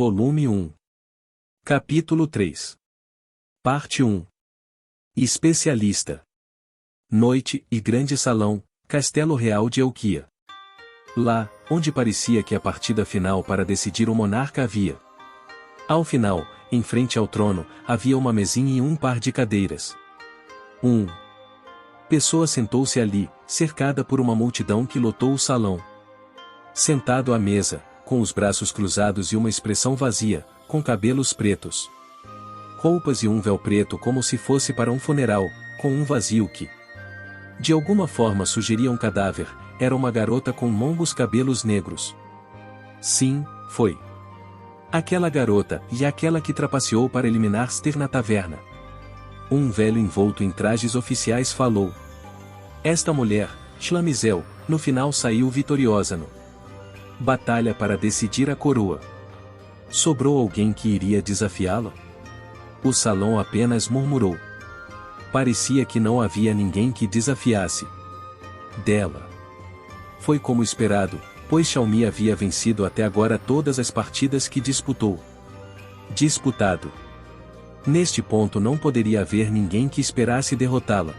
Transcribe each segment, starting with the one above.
Volume 1. Capítulo 3. Parte 1. Especialista. Noite e grande salão, Castelo Real de Elquia. Lá, onde parecia que a partida final para decidir o monarca havia. Ao final, em frente ao trono, havia uma mesinha e um par de cadeiras. Pessoa sentou-se ali, cercada por uma multidão que lotou o salão. Sentado à mesa, com os braços cruzados e uma expressão vazia, com cabelos pretos. Roupas e um véu preto como se fosse para um funeral, com um vazio que, de alguma forma sugeria um cadáver, era uma garota com longos cabelos negros. Sim, foi. Aquela garota, e aquela que trapaceou para eliminar Ster na taverna. Um velho envolto em trajes oficiais falou. Esta mulher, Schlamizel, no final saiu vitoriosa no batalha para decidir a coroa. Sobrou alguém que iria desafiá-la? O salão apenas murmurou. Parecia que não havia ninguém que desafiasse dela. Foi como esperado, pois Xiaomi havia vencido até agora todas as partidas que disputou. Disputado. Neste ponto não poderia haver ninguém que esperasse derrotá-la.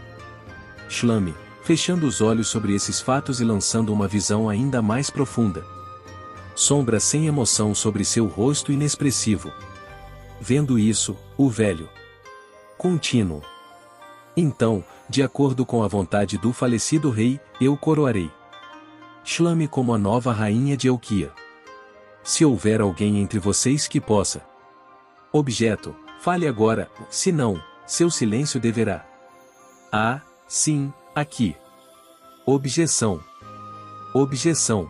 Shlami, fechando os olhos sobre esses fatos e lançando uma visão ainda mais profunda. Sombra sem emoção sobre seu rosto inexpressivo. Vendo isso, o velho contínuo. Então, de acordo com a vontade do falecido rei, eu coroarei Shlami como a nova rainha de Elquia. Se houver alguém entre vocês que possa. Objeto, fale agora, senão, seu silêncio deverá. Ah, sim, aqui. Objeção. Objeção.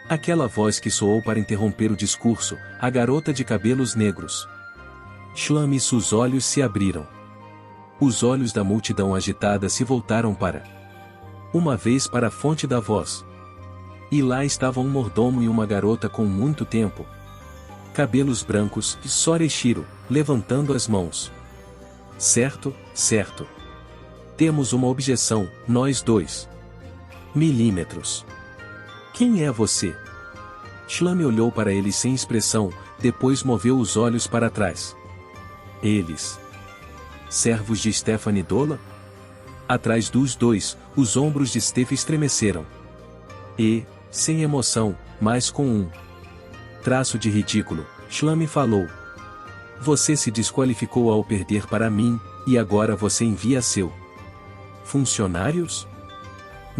Aquela voz que soou para interromper o discurso, a garota de cabelos negros. Shlami e seus olhos se abriram. Os olhos da multidão agitada se voltaram para. Uma vez para a fonte da voz. E lá estavam um mordomo e uma garota com muito tempo. Cabelos brancos, e Sora e Shiro, levantando as mãos. Certo, certo. Temos uma objeção, nós dois. Milímetros. Quem é você? Shlami olhou para eles sem expressão, depois moveu os olhos para trás. Eles. Servos de Stephanie Dola? Atrás dos dois, os ombros de Steph estremeceram. E, sem emoção, mas com um traço de ridículo, Shlami falou. Você se desqualificou ao perder para mim, e agora você envia seu funcionários?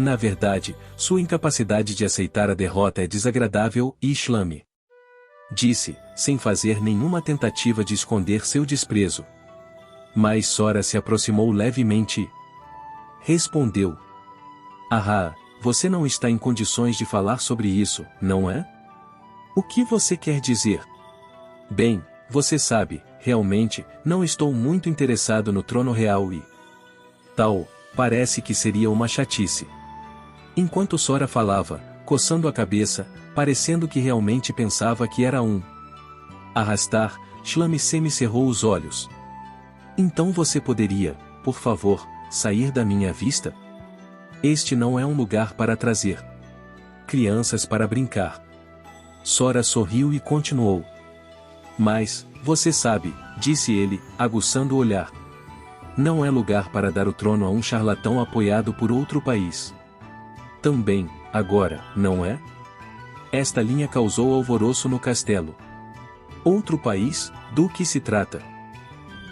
Na verdade, sua incapacidade de aceitar a derrota é desagradável e Shlami disse, sem fazer nenhuma tentativa de esconder seu desprezo. Mas Sora se aproximou levemente e respondeu. Ah, você não está em condições de falar sobre isso, não é? O que você quer dizer? Bem, você sabe, realmente, não estou muito interessado no trono real e tal, parece que seria uma chatice. Enquanto Sora falava, coçando a cabeça, parecendo que realmente pensava que era um arrastar, Shlami semi-cerrou os olhos. Então você poderia, por favor, sair da minha vista? Este não é um lugar para trazer crianças para brincar. Sora sorriu e continuou. Mas, você sabe, disse ele, aguçando o olhar. Não é lugar para dar o trono a um charlatão apoiado por outro país. Também, agora, não é? Esta linha causou alvoroço no castelo. Outro país? Do que se trata?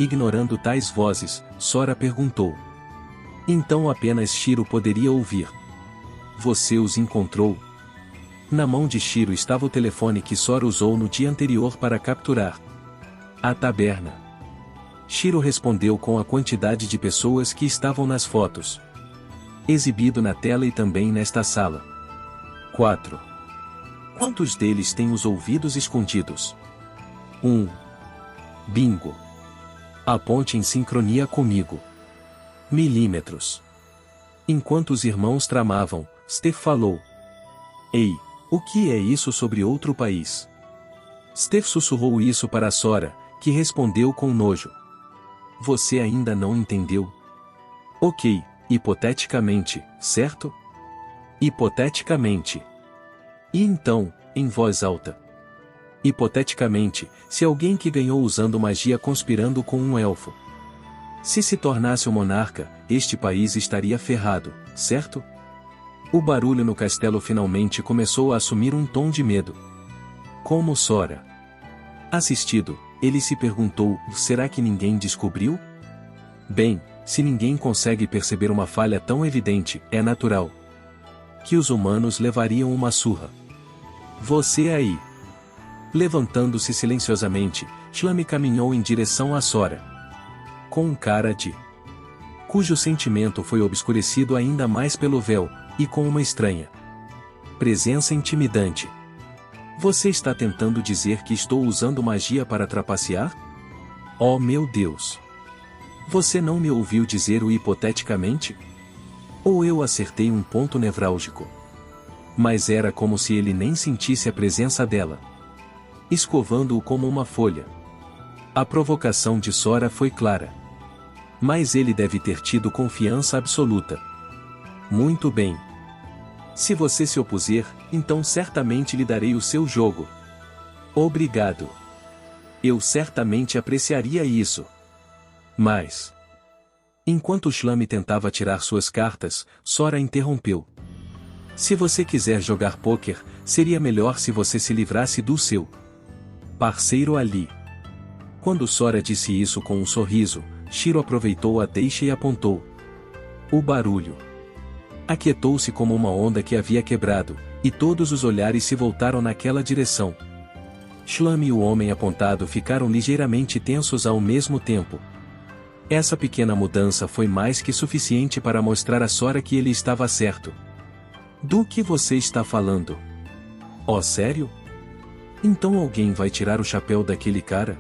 Ignorando tais vozes, Sora perguntou. Então apenas Shiro poderia ouvir. Você os encontrou? Na mão de Shiro estava o telefone que Sora usou no dia anterior para capturar a taberna. Shiro respondeu com a quantidade de pessoas que estavam nas fotos. Exibido na tela e também nesta sala. 4. Quantos deles têm os ouvidos escondidos? 1. Bingo. Aponte em sincronia comigo. Milímetros. Enquanto os irmãos tramavam, Steph falou. Ei, o que é isso sobre outro país? Steph sussurrou isso para Sora, que respondeu com nojo. Você ainda não entendeu? Ok, hipoteticamente, certo? Hipoteticamente. E então, em voz alta. Hipoteticamente, se alguém que ganhou usando magia conspirando com um elfo se tornasse o monarca, este país estaria ferrado, certo? O barulho no castelo finalmente começou a assumir um tom de medo. Como Sora? Assistido, ele se perguntou, será que ninguém descobriu? Bem, se ninguém consegue perceber uma falha tão evidente, é natural que os humanos levariam uma surra. Você aí. Levantando-se silenciosamente, Shlami caminhou em direção a Sora, com um cara de cujo sentimento foi obscurecido ainda mais pelo véu, e com uma estranha presença intimidante. Você está tentando dizer que estou usando magia para trapacear? Oh meu Deus! Você não me ouviu dizer o hipoteticamente? Ou eu acertei um ponto nevrálgico? Mas era como se ele nem sentisse a presença dela, escovando-o como uma folha. A provocação de Sora foi clara. Mas ele deve ter tido confiança absoluta. Muito bem. Se você se opuser, então certamente lhe darei o seu jogo. Obrigado. Eu certamente apreciaria isso. Mas... Enquanto Shlami tentava tirar suas cartas, Sora interrompeu. Se você quiser jogar pôquer, seria melhor se você se livrasse do seu parceiro ali. Quando Sora disse isso com um sorriso, Shiro aproveitou a deixa e apontou. O barulho aquietou-se como uma onda que havia quebrado, e todos os olhares se voltaram naquela direção. Shlami e o homem apontado ficaram ligeiramente tensos ao mesmo tempo. Essa pequena mudança foi mais que suficiente para mostrar a Sora que ele estava certo. Do que você está falando? Oh, sério? Então alguém vai tirar o chapéu daquele cara?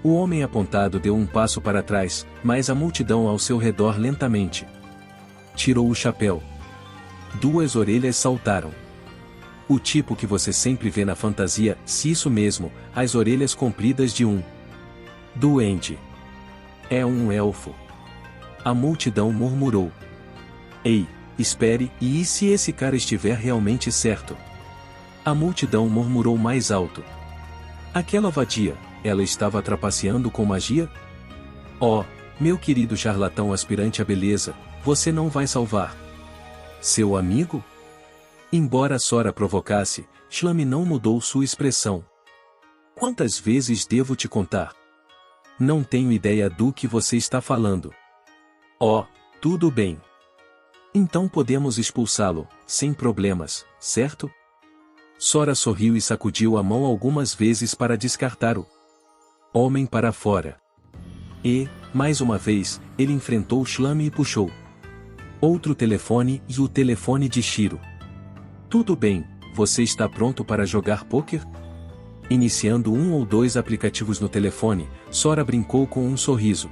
O homem apontado deu um passo para trás, mas a multidão ao seu redor lentamente tirou o chapéu. Duas orelhas saltaram. O tipo que você sempre vê na fantasia, se isso mesmo, as orelhas compridas de um duende. É um elfo. A multidão murmurou. Ei, espere, e se esse cara estiver realmente certo? A multidão murmurou mais alto. Aquela vadia, ela estava trapaceando com magia? Oh, meu querido charlatão aspirante à beleza, você não vai salvar seu amigo? Embora Sora provocasse, Shlami não mudou sua expressão. Quantas vezes devo te contar? Não tenho ideia do que você está falando. Oh, tudo bem. Então podemos expulsá-lo, sem problemas, certo? Sora sorriu e sacudiu a mão algumas vezes para descartar o homem para fora. E, mais uma vez, ele enfrentou Shlami e puxou outro telefone e o telefone de Shiro. Tudo bem, você está pronto para jogar pôquer? Iniciando um ou dois aplicativos no telefone, Sora brincou com um sorriso.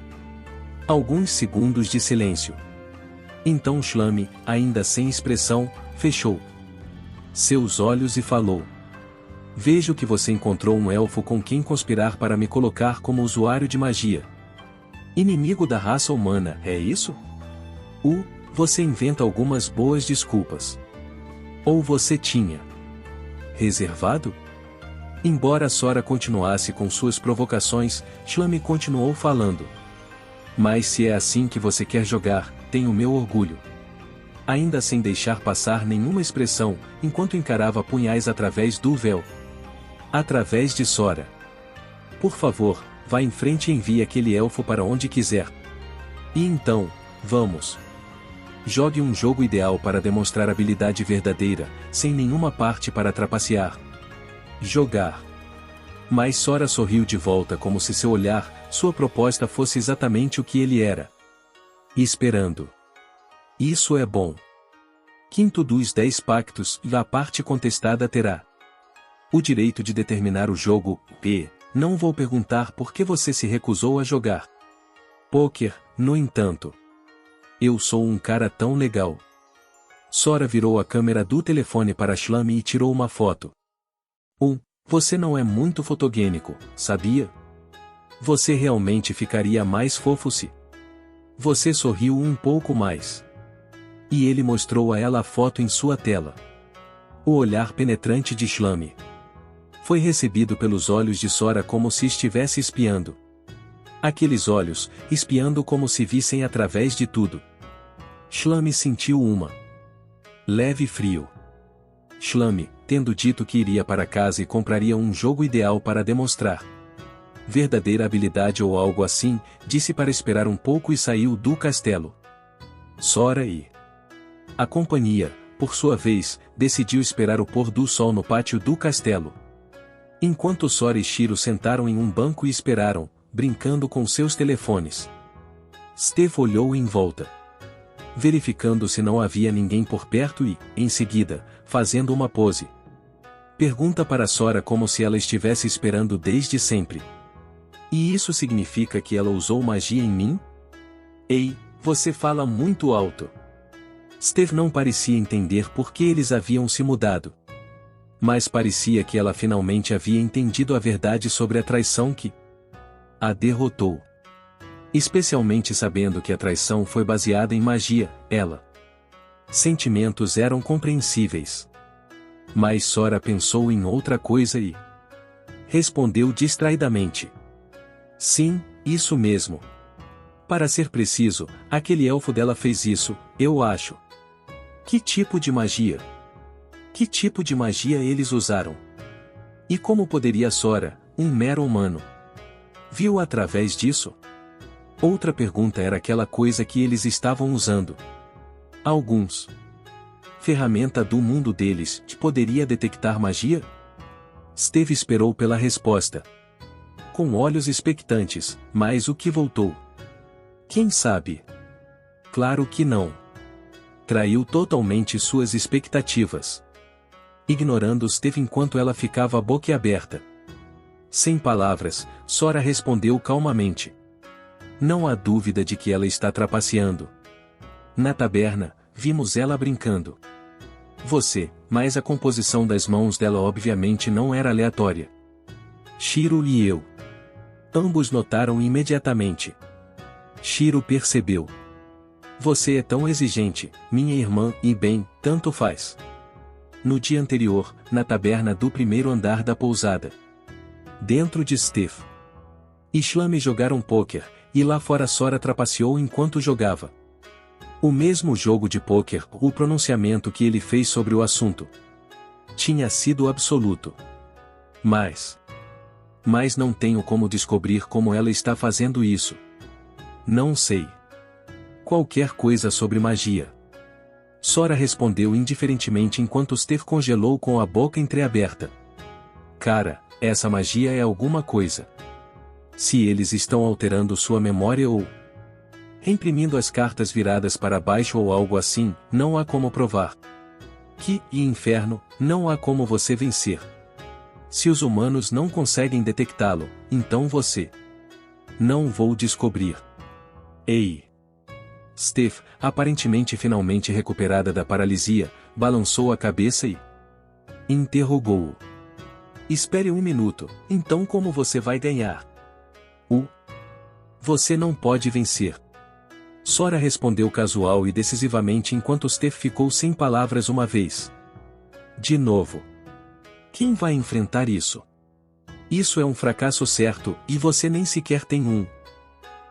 Alguns segundos de silêncio. Então Shlami, ainda sem expressão, fechou seus olhos e falou. Vejo que você encontrou um elfo com quem conspirar para me colocar como usuário de magia. Inimigo da raça humana, é isso? Você inventa algumas boas desculpas. Ou você tinha reservado? Embora Sora continuasse com suas provocações, Shlami continuou falando. Mas se é assim que você quer jogar, tenho meu orgulho. Ainda sem deixar passar nenhuma expressão, enquanto encarava punhais através do véu. Através de Sora. Por favor, vá em frente e envie aquele elfo para onde quiser. E então, vamos. Jogue um jogo ideal para demonstrar habilidade verdadeira, sem nenhuma parte para trapacear. Jogar. Mas Sora sorriu de volta como se seu olhar, sua proposta fosse exatamente o que ele era esperando. Isso é bom. Quinto dos 10 pactos, e a parte contestada terá o direito de determinar o jogo. Não vou perguntar por que você se recusou a jogar pôquer, no entanto. Eu sou um cara tão legal. Sora virou a câmera do telefone para Shlami e tirou uma foto. Você não é muito fotogênico, sabia? Você realmente ficaria mais fofo se você sorriu um pouco mais. E ele mostrou a ela a foto em sua tela. O olhar penetrante de Shlami Foi recebido pelos olhos de Sora como se estivesse espiando. Aqueles olhos, espiando como se vissem através de tudo. Shlame sentiu uma leve frio. Shlame, tendo dito que iria para casa e compraria um jogo ideal para demonstrar verdadeira habilidade ou algo assim, disse para esperar um pouco e saiu do castelo. Sora e a companhia, por sua vez, decidiu esperar o pôr do sol no pátio do castelo. Enquanto Sora e Shiro sentaram em um banco e esperaram, brincando com seus telefones. Steve olhou em volta, verificando se não havia ninguém por perto e, em seguida, fazendo uma pose. Pergunta para Sora como se ela estivesse esperando desde sempre. E isso significa que ela usou magia em mim? Ei, você fala muito alto. Steve não parecia entender por que eles haviam se mudado. Mas parecia que ela finalmente havia entendido a verdade sobre a traição que a derrotou. Especialmente sabendo que a traição foi baseada em magia, ela. Sentimentos eram compreensíveis. Mas Sora pensou em outra coisa e respondeu distraidamente. Sim, isso mesmo. Para ser preciso, aquele elfo dela fez isso, eu acho. Que tipo de magia? Que tipo de magia eles usaram? E como poderia Sora, um mero humano, viu através disso? Outra pergunta era aquela coisa que eles estavam usando. Alguns. Ferramenta do mundo deles, que poderia detectar magia? Steve esperou pela resposta, com olhos expectantes, mas o que voltou? Quem sabe? Claro que não. Traiu totalmente suas expectativas. Ignorando Steve enquanto ela ficava boquiaberta. Sem palavras, Sora respondeu calmamente. Não há dúvida de que ela está trapaceando. Na taberna, vimos ela brincando. Você, mas a composição das mãos dela obviamente não era aleatória. Shiro e eu. Ambos notaram imediatamente. Shiro percebeu. Você é tão exigente, minha irmã, e bem, tanto faz. No dia anterior, na taberna do primeiro andar da pousada. Dentro de Steve e Shlame jogaram pôquer, e lá fora Sora trapaceou enquanto jogava. O mesmo jogo de pôquer, o pronunciamento que ele fez sobre o assunto tinha sido absoluto. Mas não tenho como descobrir como ela está fazendo isso. Não sei. Qualquer coisa sobre magia. Sora respondeu indiferentemente enquanto Steve congelou com a boca entreaberta. Cara, essa magia é alguma coisa. Se eles estão alterando sua memória ou reimprimindo as cartas viradas para baixo ou algo assim, não há como provar. Que, e inferno, não há como você vencer. Se os humanos não conseguem detectá-lo, então você. Não vou descobrir. Ei! Steve, aparentemente finalmente recuperada da paralisia, balançou a cabeça e interrogou-o. Espere um minuto, então como você vai ganhar? Você não pode vencer. Sora respondeu casual e decisivamente enquanto Steve ficou sem palavras uma vez. De novo. Quem vai enfrentar isso? Isso é um fracasso certo, e você nem sequer tem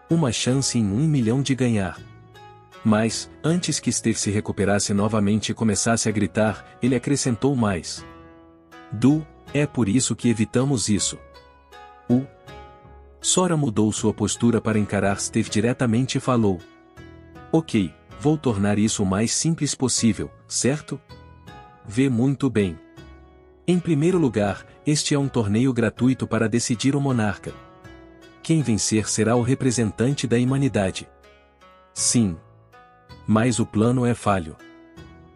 uma chance em 1 milhão de ganhar. Mas, antes que Steve se recuperasse novamente e começasse a gritar, ele acrescentou mais. É por isso que evitamos isso. Sora mudou sua postura para encarar Steve diretamente e falou. Ok, vou tornar isso o mais simples possível, certo? Vê muito bem. Em primeiro lugar, este é um torneio gratuito para decidir o monarca. Quem vencer será o representante da humanidade. Sim. Mas o plano é falho.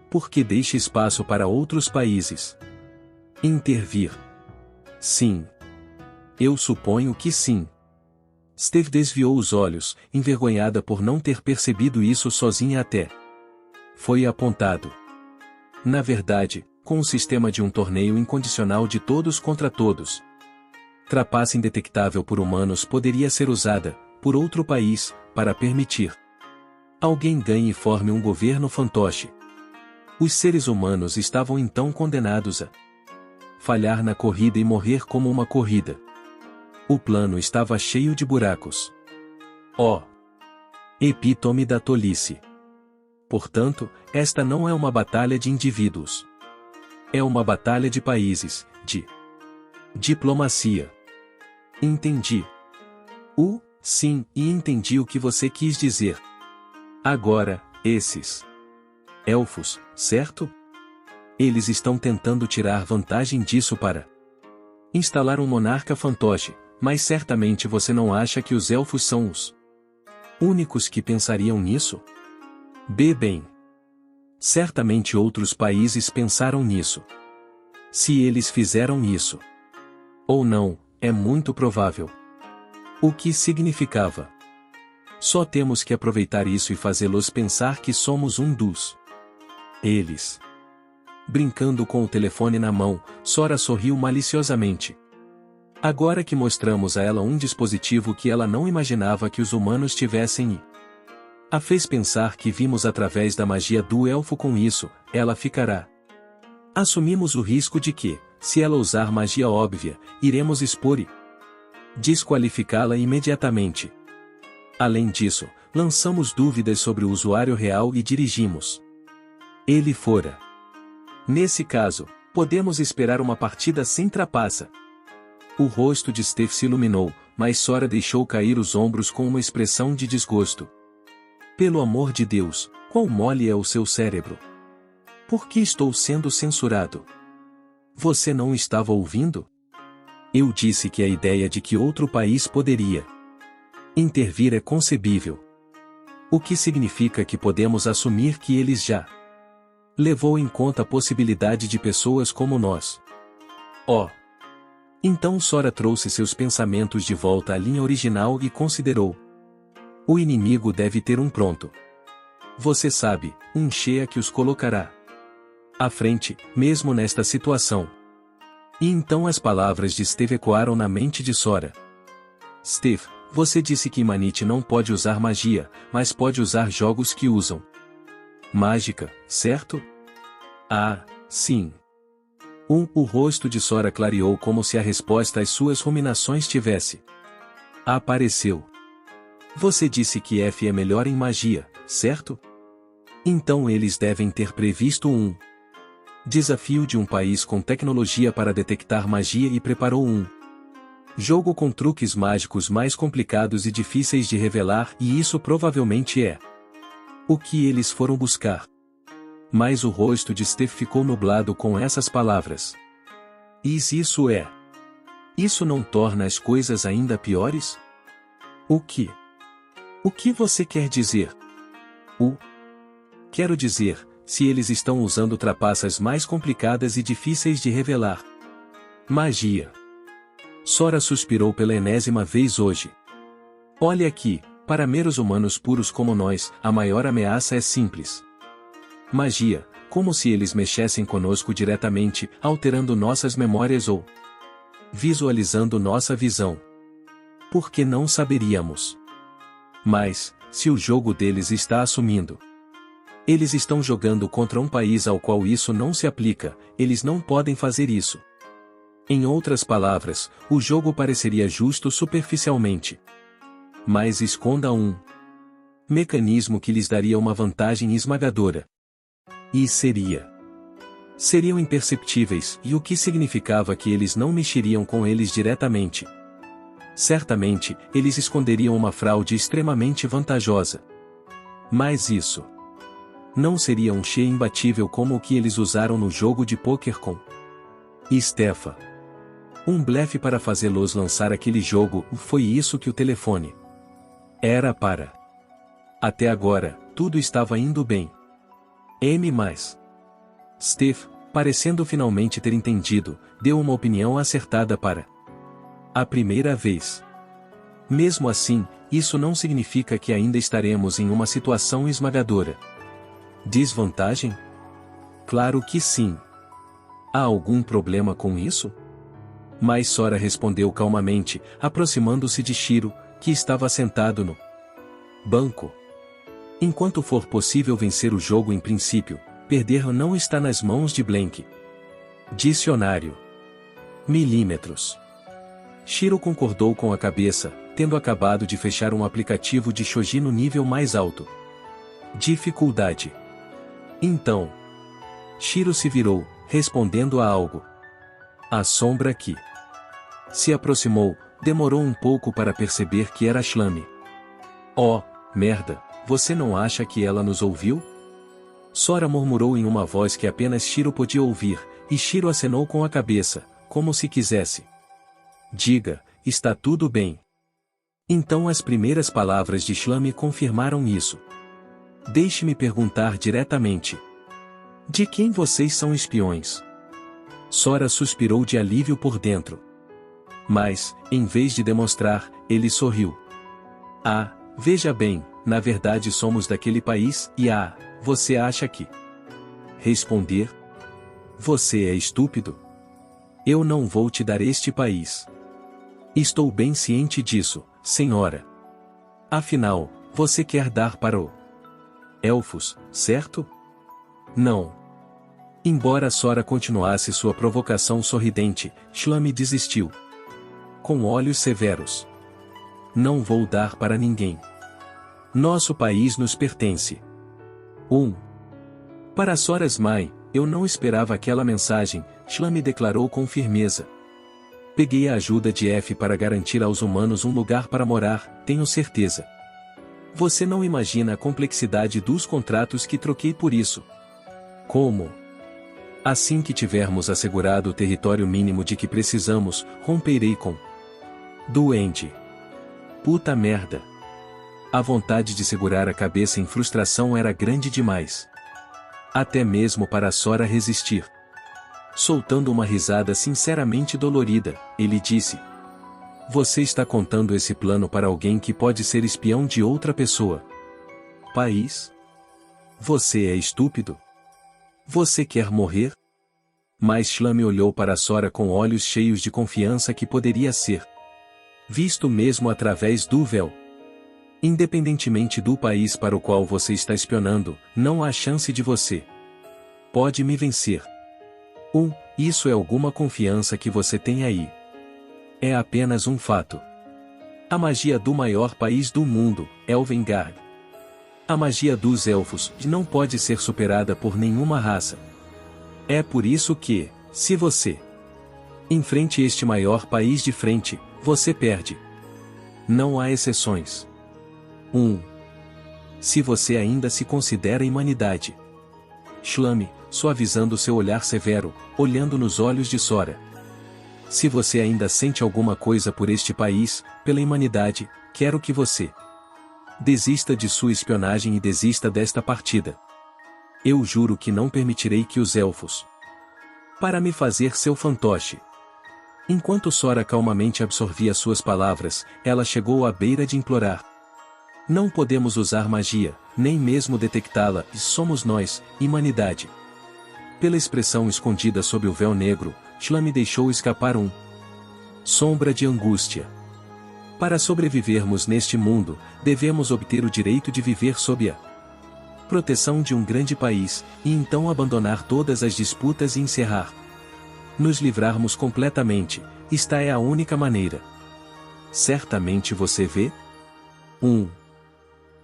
Porque deixa espaço para outros países intervir. Sim. Eu suponho que sim. Steve desviou os olhos, envergonhada por não ter percebido isso sozinha até. Foi apontado. Na verdade, com o sistema de um torneio incondicional de todos contra todos. Trapaça indetectável por humanos poderia ser usada, por outro país, para permitir alguém ganhe e forme um governo fantoche. Os seres humanos estavam então condenados a falhar na corrida e morrer como uma corrida. O plano estava cheio de buracos. Epítome da tolice. Portanto, esta não é uma batalha de indivíduos. É uma batalha de países, de diplomacia. Entendi. Sim, e entendi o que você quis dizer. Agora, esses elfos, certo? Eles estão tentando tirar vantagem disso para instalar um monarca fantoche, mas certamente você não acha que os elfos são os únicos que pensariam nisso? Bem. Certamente outros países pensaram nisso. Se eles fizeram isso ou não, é muito provável. O que significava? Só temos que aproveitar isso e fazê-los pensar que somos um dos eles. Brincando com o telefone na mão, Sora sorriu maliciosamente. Agora que mostramos a ela um dispositivo que ela não imaginava que os humanos tivessem e a fez pensar que vimos através da magia do elfo com isso, ela ficará. Assumimos o risco de que, se ela usar magia óbvia, iremos expor e desqualificá-la imediatamente. Além disso, lançamos dúvidas sobre o usuário real e dirigimos ele fora. Nesse caso, podemos esperar uma partida sem trapaça. O rosto de Steph se iluminou, mas Sora deixou cair os ombros com uma expressão de desgosto. Pelo amor de Deus, quão mole é o seu cérebro? Por que estou sendo censurado? Você não estava ouvindo? Eu disse que a ideia de que outro país poderia intervir é concebível. O que significa que podemos assumir que eles já levou em conta a possibilidade de pessoas como nós. Então Sora trouxe seus pensamentos de volta à linha original e considerou. O inimigo deve ter um pronto. Você sabe, um Shea que os colocará à frente, mesmo nesta situação. E então as palavras de Steve ecoaram na mente de Sora. Steve, você disse que Imanite não pode usar magia, mas pode usar jogos que usam mágica, certo? Sim. O rosto de Sora clareou como se a resposta às suas ruminações tivesse apareceu. Você disse que F é melhor em magia, certo? Então eles devem ter previsto um desafio de um país com tecnologia para detectar magia e preparou um jogo com truques mágicos mais complicados e difíceis de revelar, e isso provavelmente é o que eles foram buscar. Mas o rosto de Steph ficou nublado com essas palavras. E se isso é? Isso não torna as coisas ainda piores? O que? O que você quer dizer? Quero dizer, se eles estão usando trapaças mais complicadas e difíceis de revelar. Magia. Sora suspirou pela enésima vez hoje. Olha aqui, para meros humanos puros como nós, a maior ameaça é simples. Magia, como se eles mexessem conosco diretamente, alterando nossas memórias ou visualizando nossa visão. Por que não saberíamos? Mas, se o jogo deles está assumindo, eles estão jogando contra um país ao qual isso não se aplica, eles não podem fazer isso. Em outras palavras, o jogo pareceria justo superficialmente. Mas esconda um mecanismo que lhes daria uma vantagem esmagadora. E seriam imperceptíveis, e o que significava que eles não mexeriam com eles diretamente. Certamente, eles esconderiam uma fraude extremamente vantajosa. Mas isso não seria um Shea imbatível como o que eles usaram no jogo de pôquer com Stefa. Um blefe para fazê-los lançar aquele jogo, foi isso que o telefone era para. Até agora, tudo estava indo bem. Steve, parecendo finalmente ter entendido, deu uma opinião acertada para a primeira vez. Mesmo assim, isso não significa que ainda estaremos em uma situação esmagadora. Desvantagem? Claro que sim. Há algum problema com isso? Mas Sora respondeu calmamente, aproximando-se de Shiro, que estava sentado no banco. Enquanto for possível vencer o jogo em princípio, perder não está nas mãos de Blank. Dicionário. milímetros. Shiro concordou com a cabeça, tendo acabado de fechar um aplicativo de Shogi no nível mais alto. Dificuldade. Então. Shiro se virou, respondendo a algo. A sombra que se aproximou, demorou um pouco para perceber que era Shlami. Oh, merda, você não acha que ela nos ouviu? Sora murmurou em uma voz que apenas Shiro podia ouvir, e Shiro acenou com a cabeça, como se quisesse. Diga, está tudo bem. Então as primeiras palavras de Shlami confirmaram isso. Deixe-me perguntar diretamente. De quem vocês são espiões? Sora suspirou de alívio por dentro. Mas, em vez de demonstrar, ele sorriu. Ah, veja bem, na verdade somos daquele país e você acha que... Responder? Você é estúpido? Eu não vou te dar este país. Estou bem ciente disso, senhora. Afinal, você quer dar para o Elfos, certo? Não. Embora Sora continuasse sua provocação sorridente, Shlami desistiu. Com olhos severos. Não vou dar para ninguém. Nosso país nos pertence. Para Sora's mãe, eu não esperava aquela mensagem, Shlami declarou com firmeza. Peguei a ajuda de F para garantir aos humanos um lugar para morar, tenho certeza. Você não imagina a complexidade dos contratos que troquei por isso. Como? Assim que tivermos assegurado o território mínimo de que precisamos, romperei com... Doente. Puta merda. A vontade de segurar a cabeça em frustração era grande demais. Até mesmo para Sora resistir. Soltando uma risada sinceramente dolorida, ele disse. Você está contando esse plano para alguém que pode ser espião de outra pessoa. País? Você é estúpido? Você quer morrer? Mas Shlami olhou para Sora com olhos cheios de confiança que poderia ser visto mesmo através do véu. Independentemente do país para o qual você está espionando, não há chance de você. Pode me vencer. Isso é alguma confiança que você tem aí. É apenas um fato. A magia do maior país do mundo, Elvengard. A magia dos elfos não pode ser superada por nenhuma raça. É por isso que, se você enfrente este maior país de frente, você perde. Não há exceções. Se você ainda se considera humanidade. Shlami, suavizando seu olhar severo, olhando nos olhos de Sora. Se você ainda sente alguma coisa por este país, pela humanidade, quero que você desista de sua espionagem e desista desta partida. Eu juro que não permitirei que os elfos para me fazer seu fantoche. Enquanto Sora calmamente absorvia suas palavras, ela chegou à beira de implorar. Não podemos usar magia, nem mesmo detectá-la, e somos nós, humanidade. Pela expressão escondida sob o véu negro, Shlami deixou escapar sombra de angústia. Para sobrevivermos neste mundo, devemos obter o direito de viver sob a proteção de um grande país, e então abandonar todas as disputas e encerrar. Nos livrarmos completamente, esta é a única maneira. Certamente você vê?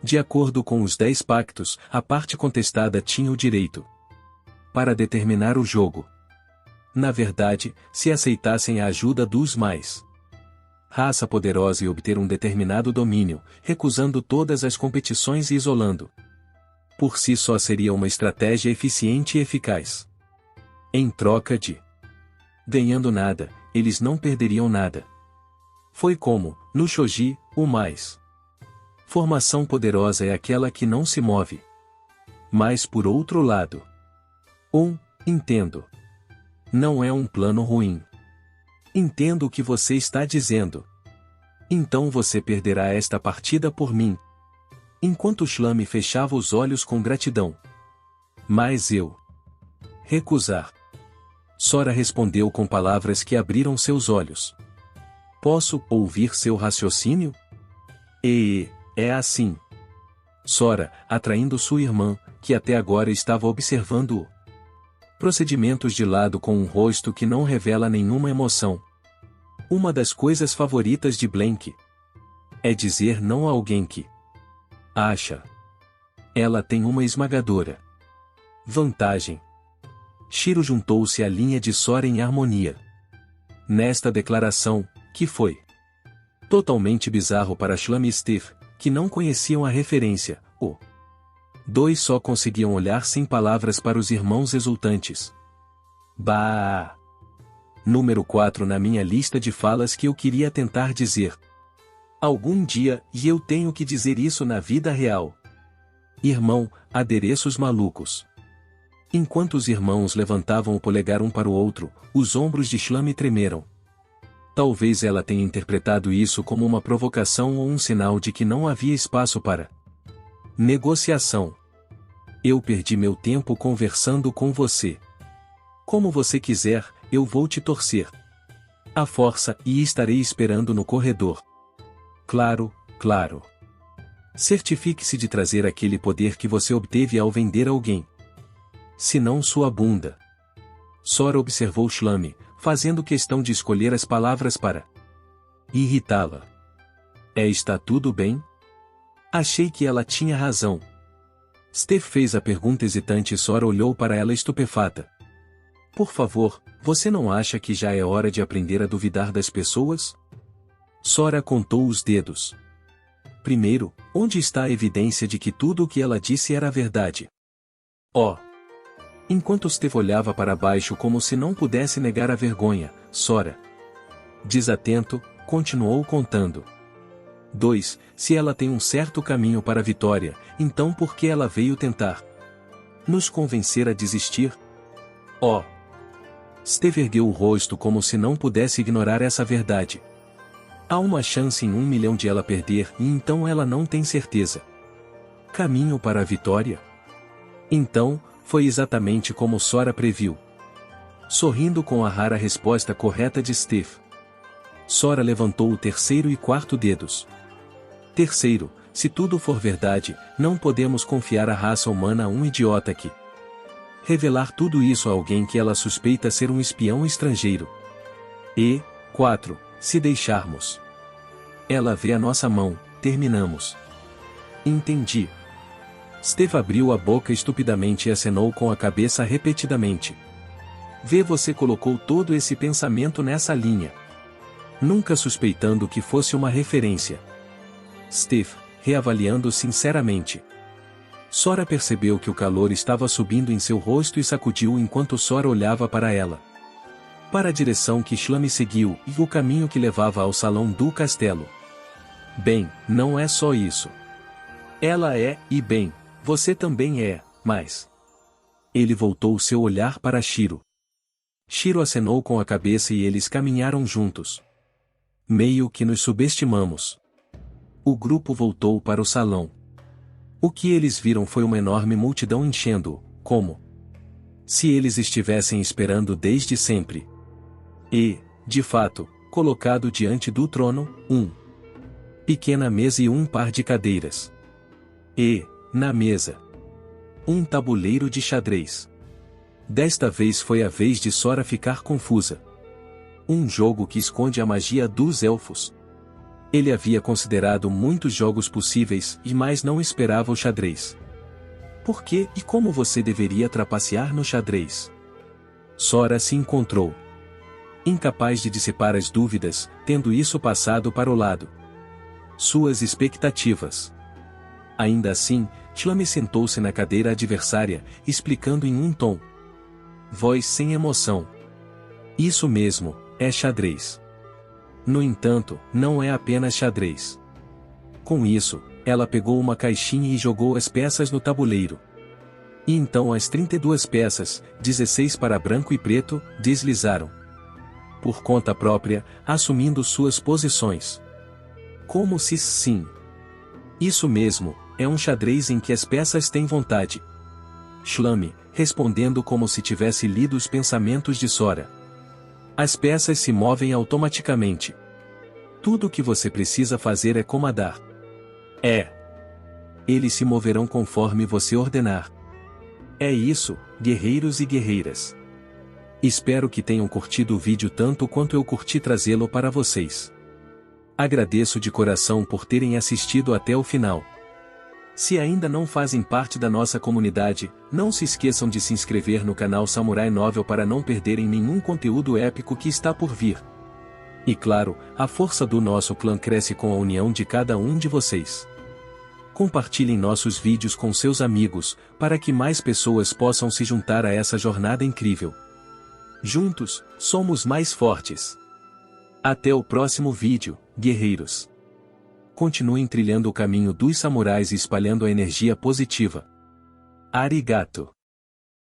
De acordo com os 10 pactos, a parte contestada tinha o direito para determinar o jogo. Na verdade, se aceitassem a ajuda dos mais raça poderosa e obter um determinado domínio, recusando todas as competições e isolando. Por si só seria uma estratégia eficiente e eficaz. Em troca de ganhando nada, eles não perderiam nada. Foi como, no Shogi, o mais formação poderosa é aquela que não se move. Mas por outro lado, entendo. Não é um plano ruim. Entendo o que você está dizendo. Então você perderá esta partida por mim. Enquanto Shlami fechava os olhos com gratidão. Mas eu recusar. Sora respondeu com palavras que abriram seus olhos. Posso ouvir seu raciocínio? É assim. Sora, atraindo sua irmã, que até agora estava observando-o Procedimentos de lado com um rosto que não revela nenhuma emoção. Uma das coisas favoritas de Blank é dizer não a alguém que acha. Ela tem uma esmagadora vantagem. Shiro juntou-se à linha de Sora em harmonia. Nesta declaração, que foi totalmente bizarro para Shlamy e Steve, que não conheciam a referência, o dois só conseguiam olhar sem palavras para os irmãos exultantes. Bah! Número 4 na minha lista de falas que eu queria tentar dizer. Algum dia, e eu tenho que dizer isso na vida real. Irmão, adereços malucos. Enquanto os irmãos levantavam o polegar um para o outro, os ombros de Shlamy tremeram. Talvez ela tenha interpretado isso como uma provocação ou um sinal de que não havia espaço para negociação. Eu perdi meu tempo conversando com você. Como você quiser, eu vou te torcer a força e estarei esperando no corredor. Claro, claro. Certifique-se de trazer aquele poder que você obteve ao vender alguém. Se não sua bunda. Sora observou Shlamy, fazendo questão de escolher as palavras para irritá-la. Está tudo bem? Achei que ela tinha razão. Steve fez a pergunta hesitante e Sora olhou para ela estupefata. Por favor, você não acha que já é hora de aprender a duvidar das pessoas? Sora contou os dedos. Primeiro, onde está a evidência de que tudo o que ela disse era verdade? Oh! Enquanto Steve olhava para baixo como se não pudesse negar a vergonha, Sora, desatento, continuou contando. 2. Se ela tem um certo caminho para a vitória, então por que ela veio tentar nos convencer a desistir? Oh! Steve ergueu o rosto como se não pudesse ignorar essa verdade. Há uma chance em 1 milhão de ela perder e então ela não tem certeza. Caminho para a vitória? Então, foi exatamente como Sora previu. Sorrindo com a rara resposta correta de Steve, Sora levantou o terceiro e quarto dedos. Terceiro, se tudo for verdade, não podemos confiar a raça humana a um idiota que revelar tudo isso a alguém que ela suspeita ser um espião estrangeiro. E, 4, se deixarmos ela vê a nossa mão, terminamos. Entendi. Steve abriu a boca estupidamente e acenou com a cabeça repetidamente. Vê, você colocou todo esse pensamento nessa linha. Nunca suspeitando que fosse uma referência. Steve, reavaliando sinceramente. Sora percebeu que o calor estava subindo em seu rosto e sacudiu enquanto Sora olhava para ela. Para a direção que Shlamy seguiu e o caminho que levava ao salão do castelo. Bem, não é só isso. Ela é, e bem, você também é, mas... Ele voltou seu olhar para Shiro. Shiro acenou com a cabeça e eles caminharam juntos. Meio que nos subestimamos. O grupo voltou para o salão. O que eles viram foi uma enorme multidão enchendo-o, como se eles estivessem esperando desde sempre. E, de fato, colocado diante do trono, pequena mesa e um par de cadeiras. E, na mesa, um tabuleiro de xadrez. Desta vez foi a vez de Sora ficar confusa. Um jogo que esconde a magia dos elfos. Ele havia considerado muitos jogos possíveis e mais não esperava o xadrez. Por que e como você deveria trapacear no xadrez? Sora se encontrou incapaz de dissipar as dúvidas, tendo isso passado para o lado. Suas expectativas. Ainda assim, Shlamy sentou-se na cadeira adversária, explicando em um tom. Voz sem emoção. Isso mesmo, é xadrez. No entanto, não é apenas xadrez. Com isso, ela pegou uma caixinha e jogou as peças no tabuleiro. E então as 32 peças, 16 para branco e preto, deslizaram. Por conta própria, assumindo suas posições. Como se sim. Isso mesmo, é um xadrez em que as peças têm vontade. Shlamy, respondendo como se tivesse lido os pensamentos de Sora. As peças se movem automaticamente. Tudo o que você precisa fazer é comandar. Eles se moverão conforme você ordenar. É isso, guerreiros e guerreiras. Espero que tenham curtido o vídeo tanto quanto eu curti trazê-lo para vocês. Agradeço de coração por terem assistido até o final. Se ainda não fazem parte da nossa comunidade, não se esqueçam de se inscrever no canal Samurai Novel para não perderem nenhum conteúdo épico que está por vir. E claro, a força do nosso clã cresce com a união de cada um de vocês. Compartilhem nossos vídeos com seus amigos, para que mais pessoas possam se juntar a essa jornada incrível. Juntos, somos mais fortes. Até o próximo vídeo, guerreiros. Continuem trilhando o caminho dos samurais e espalhando a energia positiva. Arigato.